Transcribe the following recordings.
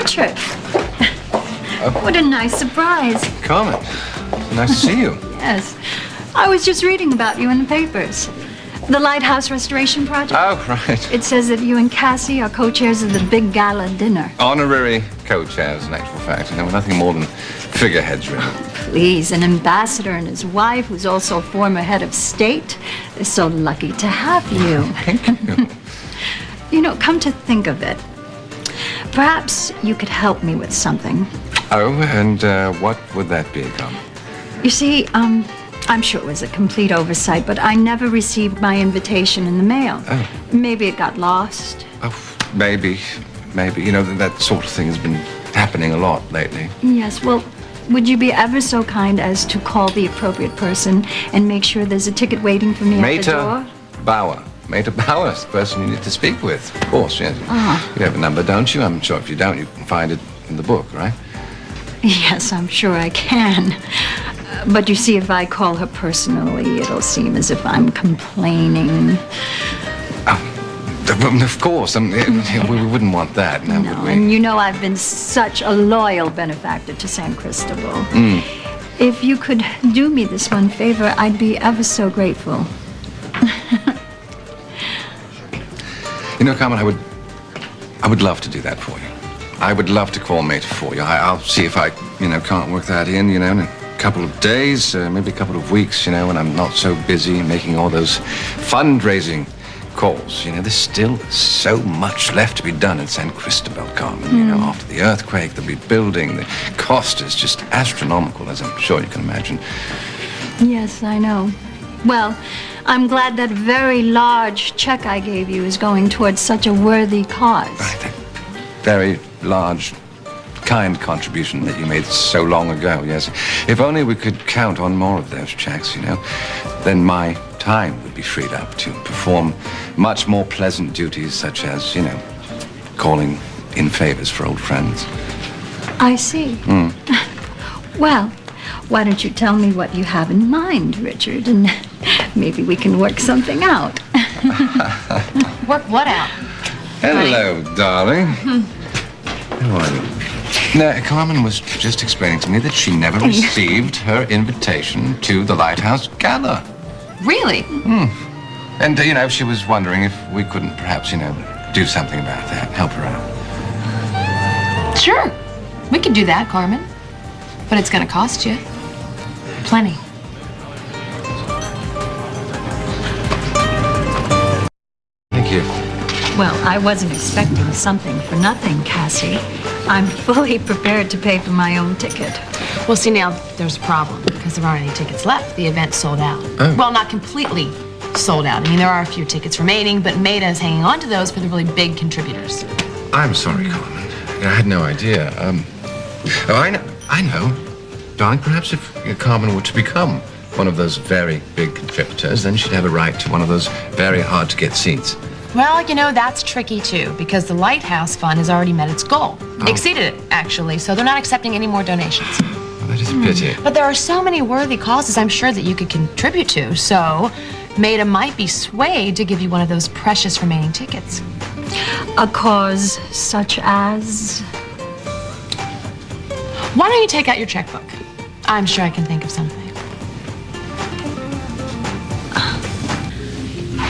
Richard. What a nice surprise. Carmen, nice to see you. Yes. I was just reading about you in the papers. The Lighthouse Restoration Project. Oh, right. It says that you and Cassie are co-chairs of the big gala dinner. Honorary co-chairs, in actual fact. You know, we're nothing more than figureheads, really. Please, an ambassador and his wife, who's also a former head of state, is so lucky to have you. Thank you. You know, come to think of it, perhaps you could help me with something. Oh, and what would that be, Carmen? You see, I'm sure it was a complete oversight, but I never received my invitation in the mail. Oh. Maybe it got lost. Oh, maybe. You know, that sort of thing has been happening a lot lately. Yes, well, would you be ever so kind as to call the appropriate person and make sure there's a ticket waiting for me at the door? Mater Bauer is the person you need to speak with. Of course, yes. You have a number, don't you? I'm sure if you don't, you can find it in the book, right? Yes, I'm sure I can. But you see, if I call her personally, it'll seem as if I'm complaining. Of course. We wouldn't want that, now, would we? And you know I've been such a loyal benefactor to San Cristobal. If you could do me this one favor, I'd be ever so grateful. You know, Carmen, I would love to do that for you. I would love to call Mater for you. I'll see if I, can't work that in, in a couple of days, maybe a couple of weeks, when I'm not so busy making all those fundraising calls. There's still so much left to be done in San Cristobal, Carmen. After the earthquake, the rebuilding, the cost is just astronomical, as I'm sure you can imagine. Yes, I know. Well, I'm glad that very large check I gave you is going towards such a worthy cause. Right, that very large, kind contribution that you made so long ago, yes. If only we could count on more of those checks, then my time would be freed up to perform much more pleasant duties such as, calling in favors for old friends. I see. Well, why don't you tell me what you have in mind, Richard, and maybe we can work something out. Work what out? Hello, darling. How are you? Now, Carmen was just explaining to me that she never received her invitation to the Lighthouse Gala. Really? And, she was wondering if we couldn't perhaps, do something about that, help her out. Sure. We could do that, Carmen. But it's going to cost you. Plenty. Thank you. Well, I wasn't expecting something for nothing, Cassie. I'm fully prepared to pay for my own ticket. Well, see, now, there's a problem, because there aren't any tickets left. The event's sold out. Oh. Well, not completely sold out. I mean, there are a few tickets remaining, but Maida is hanging on to those for the really big contributors. I'm sorry, Carmen. I had no idea. I know. Darling, perhaps if Carmen were to become one of those very big contributors, then she'd have a right to one of those very hard-to-get seats. Well, that's tricky, too, because the Lighthouse Fund has already met its goal. Exceeded it, actually, so they're not accepting any more donations. Well, that is a pity. But there are so many worthy causes I'm sure that you could contribute to, so Maida might be swayed to give you one of those precious remaining tickets. A cause such as? Why don't you take out your checkbook? I'm sure I can think of something.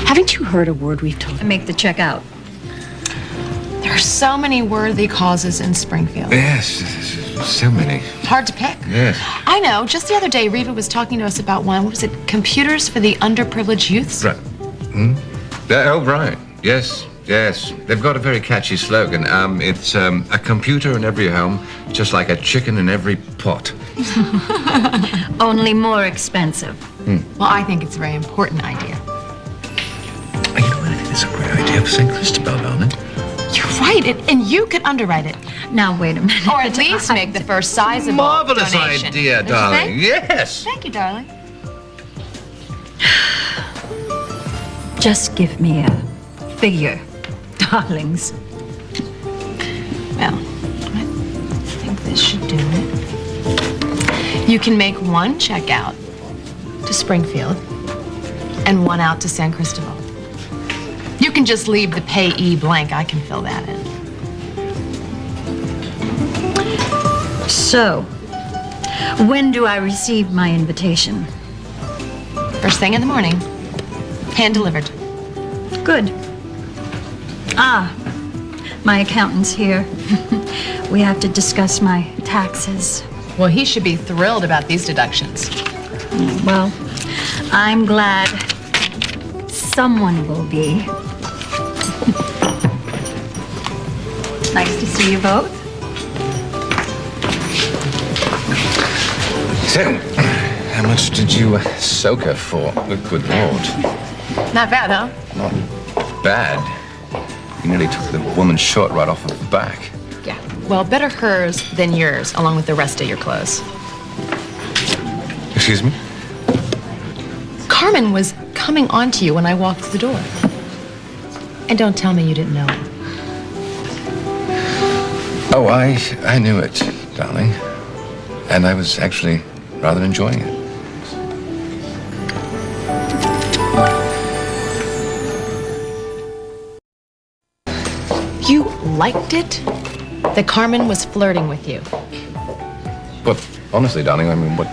Haven't you heard a word we've told? Make the check out. There are so many worthy causes in Springfield. Yes, so many. Hard to pick. Yes. I know. Just the other day, Reva was talking to us about one. What was it? Computers for the underprivileged youths? Right. Oh, right. Yes. They've got a very catchy slogan. It's a computer in every home, just like a chicken in every pot. Only more expensive. Well, I think it's a very important idea. I think it's a great idea for St. Cristobal, darling. You're right, and you could underwrite it. Now, wait a minute. Or at least make the first sizable Marvelous donation. idea, Don't you darling. think? Yes. Thank you, darling. Just give me a figure, darlings. Well, I think this should do it. You can make one check out to Springfield and one out to San Cristobal. You can just leave the payee blank. I can fill that in. So, when do I receive my invitation? First thing in the morning. Hand delivered. Good. Ah, my accountant's here. We have to discuss my taxes. Well, he should be thrilled about these deductions. Well, I'm glad someone will be. Nice to see you both. So, how much did you soak her for? Good Lord. Not bad, huh? Not bad. You nearly took the woman's shirt right off her back. Yeah. Well, better hers than yours, along with the rest of your clothes. Excuse me? Carmen was coming on to you when I walked through the door. And don't tell me you didn't know it. Oh, I knew it, darling. And I was actually rather enjoying it. You liked it? That Carmen was flirting with you. But honestly, darling, I mean, what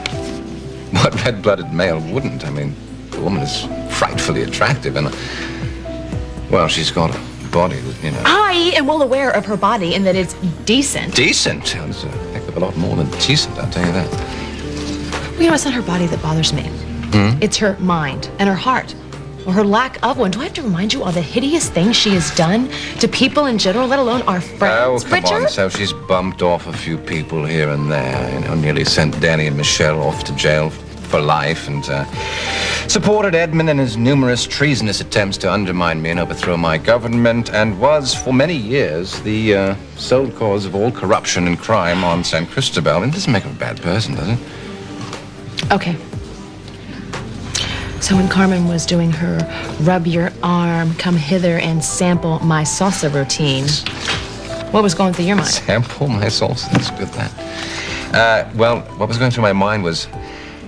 red-blooded male wouldn't? I mean, the woman is frightfully attractive, and well, she's got a body that, you know. I am well aware of her body and that it's decent. Decent? It's a heck of a lot more than decent, I'll tell you that. Well, you know, it's not her body that bothers me. It's her mind and her heart, or her lack of one. Do I have to remind you of the hideous things she has done to people in general, let alone our friends, Oh, come Richard? on. So she's bumped off a few people here and there, you know, nearly sent Danny and Michelle off to jail for life, and supported Edmund in his numerous treasonous attempts to undermine me and overthrow my government, and was, for many years, the sole cause of all corruption and crime on San Cristobal. And it doesn't make her a bad person, does it? Okay. So when Carmen was doing her rub your arm, come hither and sample my salsa routine, what was going through your mind? Sample my salsa. That's good, that. Well, what was going through my mind was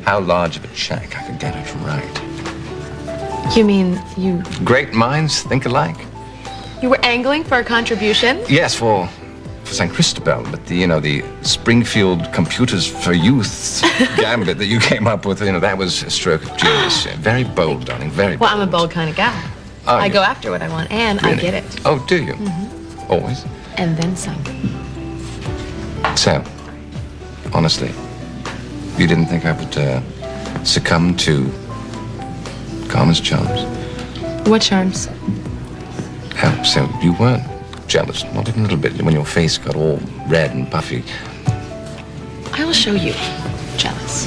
how large of a check I could get her to write. You mean you Great minds think alike. were angling for a contribution? Yes, for San Cristobal, but the Springfield Computers for Youth gambit that you came up with, that was a stroke of genius. Very bold, darling, very bold. Well, I'm a bold kind of gal. Are I you? go after what I want, and I Really? get it. Oh, do you? Always? And then some. So, honestly, you didn't think I would succumb to Carmen's charms? What charms? How? So you weren't jealous, not even a little bit, when your face got all red and puffy. I will show you. Jealous.